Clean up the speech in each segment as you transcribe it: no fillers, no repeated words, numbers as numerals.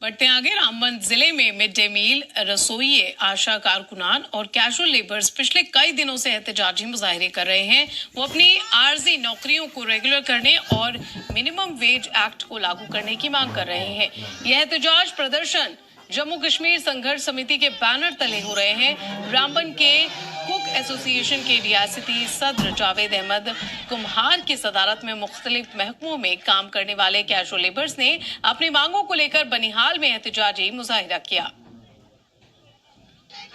बढ़ते आगे, रामबन जिले में मिड डे मील रसोइये, आशा कारकुनान और कैजुअल लेबर्स पिछले कई दिनों से एहतजाजी मुजाहरे कर रहे हैं। वो अपनी आर्जी नौकरियों को रेगुलर करने और मिनिमम वेज एक्ट को लागू करने की मांग कर रहे हैं। यह एहतजाज प्रदर्शन जम्मू कश्मीर संघर्ष समिति के बैनर तले हो रहे हैं। रामबन के कुक एसोसिएशन के रियासती सदर जावेद अहमद कुम्हार की सदारत में मुख्तलिफ महकमों में काम करने वाले कैजुअल लेबर्स ने अपनी मांगों को लेकर बनिहाल में एहतजाजी मुजाहिरा किया।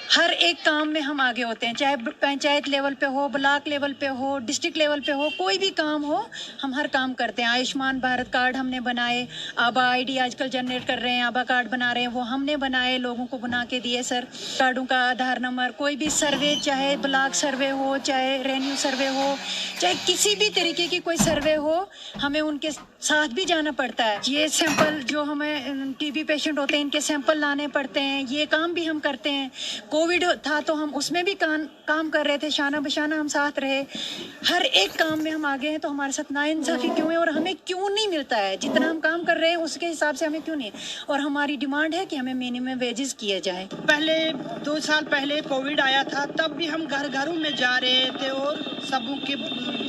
हर एक काम में हम आगे होते हैं, चाहे पंचायत लेवल पे हो, ब्लॉक लेवल पे हो, डिस्ट्रिक्ट लेवल पे हो, कोई भी काम हो हम हर काम करते हैं। आयुष्मान भारत कार्ड हमने बनाए, आबा आईडी आजकल जनरेट कर रहे हैं, आबा कार्ड बना रहे हैं, वो हमने बनाए, लोगों को बना के दिए सर। कार्डों का आधार नंबर, कोई भी सर्वे, चाहे ब्लॉक सर्वे हो, चाहे रेन्यू सर्वे हो, चाहे किसी भी तरीके की कोई सर्वे हो, हमें उनके साथ भी जाना पड़ता है। ये सैंपल जो हमें टीबी पेशेंट होते हैं इनके सैंपल लाने पड़ते हैं, ये काम भी हम करते हैं। कोविड था तो हम उसमें भी काम कर रहे थे, शाना बशाना हम साथ रहे। हर एक काम में हम आगे हैं, तो हमारे साथ नाइंसाफी क्यों है और हमें क्यों नहीं मिलता है? जितना हम काम कर रहे हैं उसके हिसाब से हमें क्यों नहीं? और हमारी डिमांड है कि हमें मिनिमम वेजेस किए जाए। पहले 2 साल पहले कोविड आया था, तब भी हम घरों में जा रहे थे और सबों की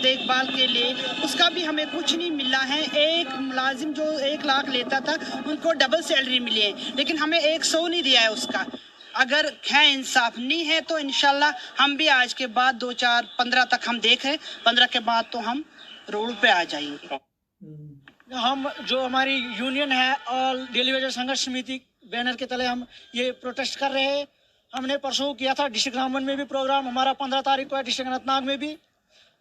देखभाल के लिए, उसका भी हमें कुछ नहीं मिला है। एक मुलाजिम जो 1 लाख लेता था उनको डबल सैलरी मिली है, लेकिन हमें 100 नहीं दिया है उसका। अगर है इंसाफ नहीं है तो इंशाल्लाह हम भी आज के बाद 2, 4, 15 तक हम देख रहे, 15 के बाद तो हम रोड पे आ जाएंगे। हम जो हमारी यूनियन है और डेली वेजर संघर्ष समिति बैनर के तले हम ये प्रोटेस्ट कर रहे हैं। हमने परसों किया था डिस्ट्रिक्ट रामबन में भी प्रोग्राम, हमारा 15 तारीख को है डिस्ट्रिक्ट अनंतनाग में भी।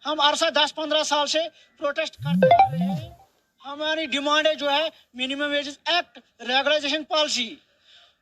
हम अरसा 10-15 साल से प्रोटेस्ट करते आ रहे हैं। हमारी डिमांड है जो है minimum wages act, regularisation policy,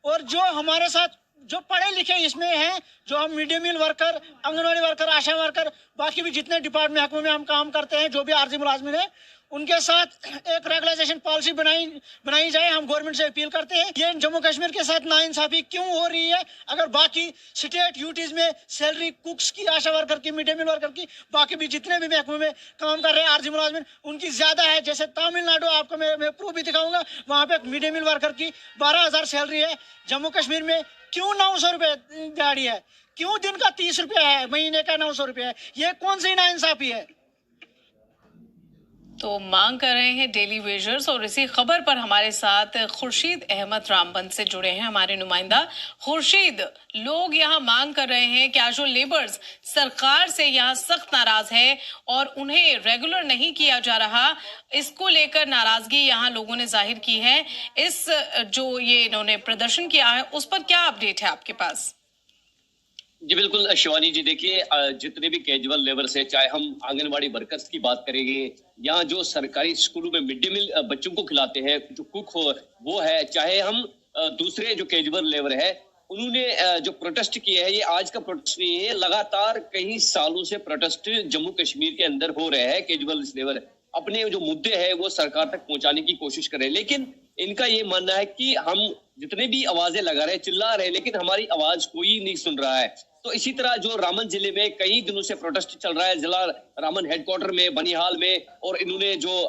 और जो हमारे साथ जो पढ़े लिखे इसमें हैं, जो हम mid day meal worker, anganwadi worker, ASHA worker, बाकी भी जितने डिपार्टमेंट महकमों में हम काम करते हैं, जो भी आर्जी मुलाजमिन है, उनके साथ एक रेगुलाइजेशन पॉलिसी बनाई जाए। हम गवर्नमेंट से अपील करते हैं। ये जम्मू कश्मीर के साथ नाइंसाफी क्यों हो रही है? अगर बाकी स्टेट यूटीज में सैलरी कुक्स की, आशा वर्कर की, मिड डे मील वर्कर की, बाकी भी जितने भी महकमों में काम कर रहे हैं आर्जी मुलाजमिन, उनकी ज्यादा है। जैसे तमिलनाडु, आपको मैं प्रूफ भी दिखाऊंगा, वहाँ पे मिड डे मील वर्कर की 12,000 सैलरी है। जम्मू कश्मीर में क्यों 900 रुपए दिहाड़ी है? क्यों दिन का 30 रुपया है, महीने का 900 रुपया है? ये कौन सी नाइंसाफी है? तो मांग कर रहे हैं डेली वेजर्स। और इसी खबर पर हमारे साथ खुर्शीद अहमद रामबन से जुड़े हैं हमारे नुमाइंदा। खुर्शीद, लोग यहाँ मांग कर रहे हैं, कैजुअल लेबर्स सरकार से यहाँ सख्त नाराज है और उन्हें रेगुलर नहीं किया जा रहा। इसको लेकर नाराजगी यहाँ लोगों ने जाहिर की है। इस जो ये इन्होंने प्रदर्शन किया है उस पर क्या अपडेट है आपके पास? जी बिल्कुल शिवानी जी, देखिए जितने भी कैजुअल लेबर्स है, चाहे हम आंगनवाड़ी वर्कर्स की बात करेंगे या जो सरकारी स्कूलों में मिड डे मील बच्चों को खिलाते हैं, जो कुक हो वो है, चाहे हम दूसरे जो कैजुअल लेबर है, उन्होंने जो प्रोटेस्ट किए हैं, ये आज का प्रोटेस्ट नहीं है, लगातार कई सालों से प्रोटेस्ट जम्मू कश्मीर के अंदर हो रहे हैं। कैजुअल लेबर अपने जो मुद्दे हैं वो सरकार तक पहुंचाने की कोशिश कर रहे हैं, लेकिन इनका ये मानना है कि हम जितने भी आवाजें लगा रहे हैं, चिल्ला रहे हैं, लेकिन हमारी आवाज कोई नहीं सुन रहा है। तो इसी तरह जो रामबन जिले में कई दिनों से प्रोटेस्ट चल रहा है, जिला रामबन हेडक्वार्टर में, बनिहाल में, और इन्होंने जो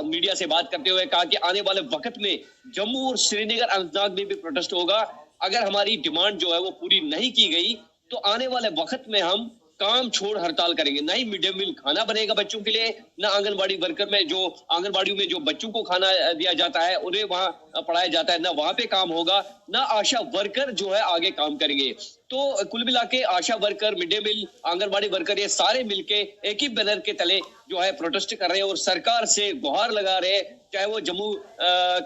मीडिया से बात करते हुए कहा कि आने वाले वक्त में जम्मू और श्रीनगर, अनंतनाग में भी प्रोटेस्ट होगा। अगर हमारी डिमांड जो है वो पूरी नहीं की गई तो आने वाले वक्त में हम काम छोड़ हड़ताल करेंगे। ना ही मिड डे मील खाना बनेगा बच्चों के लिए, ना आंगनबाड़ी वर्कर में जो आंगनबाड़ियों में जो बच्चों को खाना दिया जाता है, उन्हें वहां पढ़ाया जाता है, ना वहां पे काम होगा, ना आशा वर्कर जो है आगे काम करेंगे। तो कुल मिला के ASHA worker, mid day meal, anganwadi worker, ये सारे मिलके एक ही बैनर के तले जो है प्रोटेस्ट कर रहे हैं और सरकार से गुहार लगा रहे हैं। चाहे वो जम्मू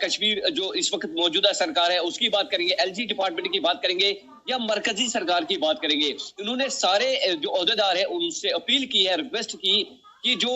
कश्मीर जो इस वक्त मौजूदा सरकार है उसकी बात करेंगे, एलजी डिपार्टमेंट की बात करेंगे या मरकजी सरकार की बात करेंगे, इन्होंने सारे जो ओहदेदार है उनसे अपील की है, रिक्वेस्ट की कि जो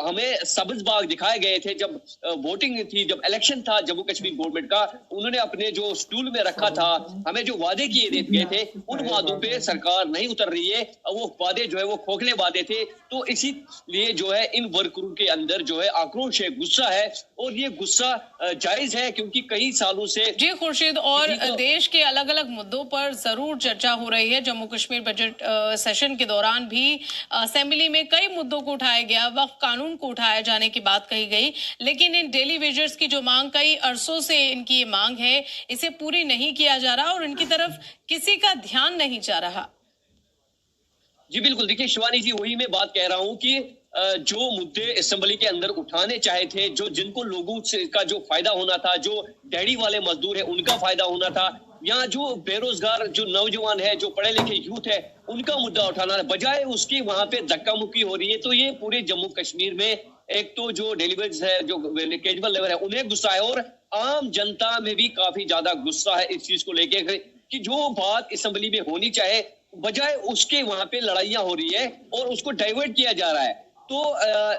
हमें सब्ज बाग दिखाए गए थे जब वोटिंग थी, जब इलेक्शन था जम्मू कश्मीर गवर्नमेंट का, उन्होंने अपने जो स्टूल में रखा था, हमें जो वादे किए गए थे, उन वादों पे सरकार नहीं उतर रही है। वो वादे जो है वो खोखले वादे थे। तो इसीलिए जो है इन वर्करों के अंदर जो है आक्रोश है, गुस्सा है, और ये गुस्सा जायज है क्योंकि कई सालों से। जी खुर्शीद, और देश के अलग अलग मुद्दों पर जरूर चर्चा हो रही है। जम्मू कश्मीर बजट सेशन के दौरान भी असेंबली में कई मुद्दों को उठाया गया, वक्फ कानून को उठाया जाने की बात कही गई, लेकिन इन डेली वेजर्स की जो मांग कई अरसों से इनकी ये मांग है, इसे पूरी नहीं किया जा रहा और इनकी तरफ किसी का ध्यान नहीं जा रहा। जी बिल्कुल, देखिए शिवानी जी, वही मैं बात कह रहा हूं कि जो मुद्दे असेंबली के अंदर उठाने चाहे थे, जो जिनको लोगों से का जो फायदा होना था, जो दिहाड़ी वाले मजदूर है उनका फायदा होना था, या जो बेरोजगार जो नौजवान है, जो पढ़े लिखे यूथ है, उनका मुद्दा उठाना है, बजाय उसकी वहां पे धक्का मुक्की हो रही है। तो ये पूरे जम्मू कश्मीर में एक तो जो डेलीवेज है, जो केजरीवाल लेवल है, उन्हें गुस्सा है और आम जनता में भी काफी ज्यादा गुस्सा है इस चीज को लेके कि जो बात असेंबली में होनी चाहे, बजाय उसके वहां पे लड़ाइयां हो रही है और उसको डाइवर्ट किया जा रहा है। तो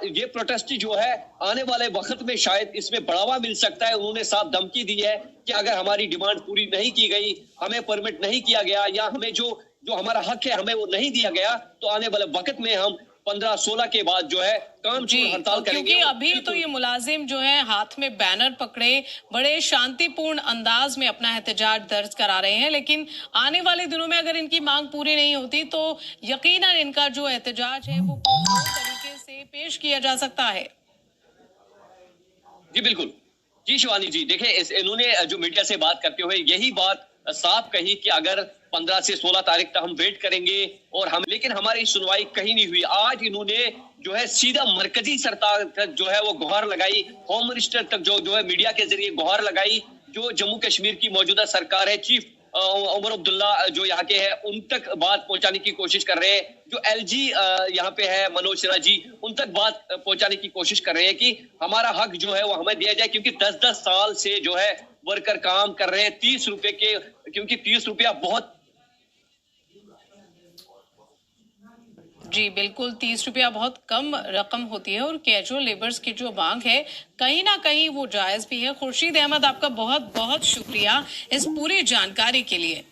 ये प्रोटेस्ट जो है आने वाले वक्त में शायद इसमें बढ़ावा मिल सकता है। उन्होंने साफ धमकी दी है कि अगर हमारी डिमांड पूरी नहीं की गई, हमें परमिट नहीं किया गया या हमें जो हमारा हक है हमें वो नहीं दिया गया, तो आने वाले वक्त में हम 15-16 के बाद जो है कामचोर हड़ताल करेंगे। क्योंकि अभी तो ये मुलाजिम जो है हाथ में बैनर पकड़े बड़े शांतिपूर्ण अंदाज में अपना एहतजाज दर्ज करा रहे हैं, लेकिन आने वाले दिनों में अगर इनकी मांग पूरी नहीं होती तो यकीनन इनका जो एहतजाज है वो पूर्ण तरीके से पेश किया जा सकता है। जी बिल्कुल, जी शिवानी जी, देखिए इन्होंने जो मीडिया से बात करते हुए यही बात साफ कही कि अगर 15 से 16 तारीख तक हम वेट करेंगे और हम, लेकिन हमारी सुनवाई कहीं नहीं हुई। आज इन्होंने जो है सीधा मरकजी सरकार तक जो है वो गुहार लगाई, होम मिनिस्टर तक जो है मीडिया के जरिए गुहार लगाई। जो जम्मू कश्मीर की मौजूदा सरकार है, चीफ उमर अब्दुल्ला जो यहाँ के हैं, उन तक बात पहुंचाने की कोशिश कर रहे हैं। जो एलजी यहाँ पे है मनोज सिन्हा जी, उन तक बात पहुंचाने की कोशिश कर रहे हैं कि हमारा हक जो है वो हमें दिया जाए, क्योंकि 10-10 साल से जो है वर्कर काम कर रहे हैं 30 रुपए के, क्योंकि 30 रुपया बहुत। जी बिल्कुल, 30 रुपया बहुत कम रकम होती है और कैजुअल लेबर्स की जो मांग है कहीं ना कहीं वो जायज भी है। खुर्शीद अहमद, आपका बहुत बहुत शुक्रिया इस पूरी जानकारी के लिए।